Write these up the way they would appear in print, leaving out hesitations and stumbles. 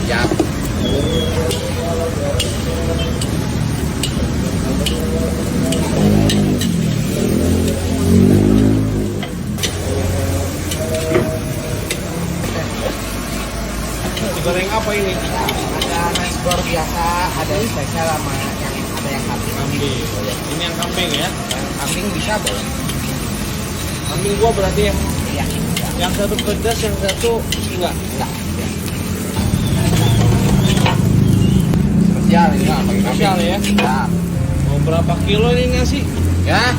Ya. Goreng apa ini? Ada nasi goreng biasa, ada yang spesial sama yang ada yang kambing. Kambing. Ini yang kambing ya? Kambing bisa boleh. Kambing gua berarti ya? Iya. Yang satu pedas, yang satu enggak. Enggak. Spesial ini nggak pakai kambing. Spesial ya? Ya. Mau berapa kilo ini nasi? Ya.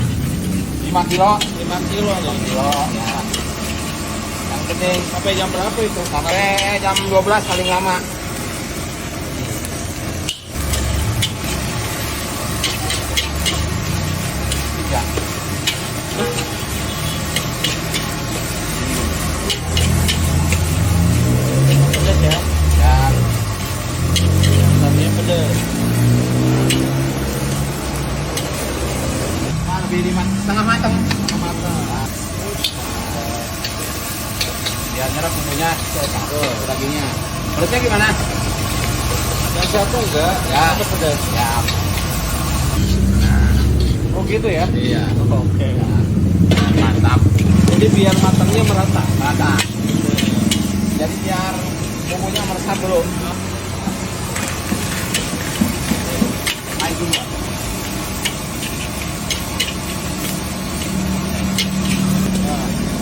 5 kilo. 5 kilo nih. Kilo ya. Yang gede Sampai jam berapa itu? sampai jam 12 paling lama. Ya. Pedas ya? Ya. Rasanya pedas. Lebih setengah matang. Matang. Biar nyerap bumbunya dagingnya. Pedasnya gimana? Yang satu enggak, Ya. yang satu pedas. Ya. Oh gitu ya? Iya. Oke. Mantap. Jadi biar matangnya merata. Rata. Jadi biar bumbunya meresap dulu. Ayo dulu.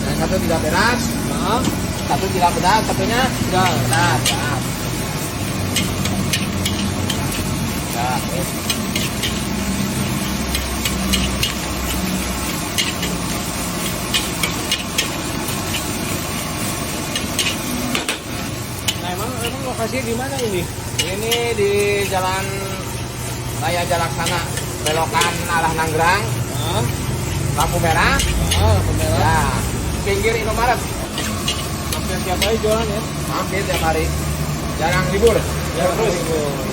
Yang satu tidak beres, Nah, satu tidak beres, satunya enggak. beres. Ya. Ya. Nah, emang lokasinya di mana ini? Ini di Jalan Raya Jalaksana, belokan arah Nanggrang, Nah, lampu merah. pemerah. Ya, pinggir Indomaret. Hampir tiap hari jualan ya? Hampir tiap hari. Jarang libur. Ya terus.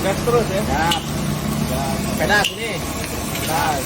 Gas terus ya? Ya. Sepeda sini. Gas.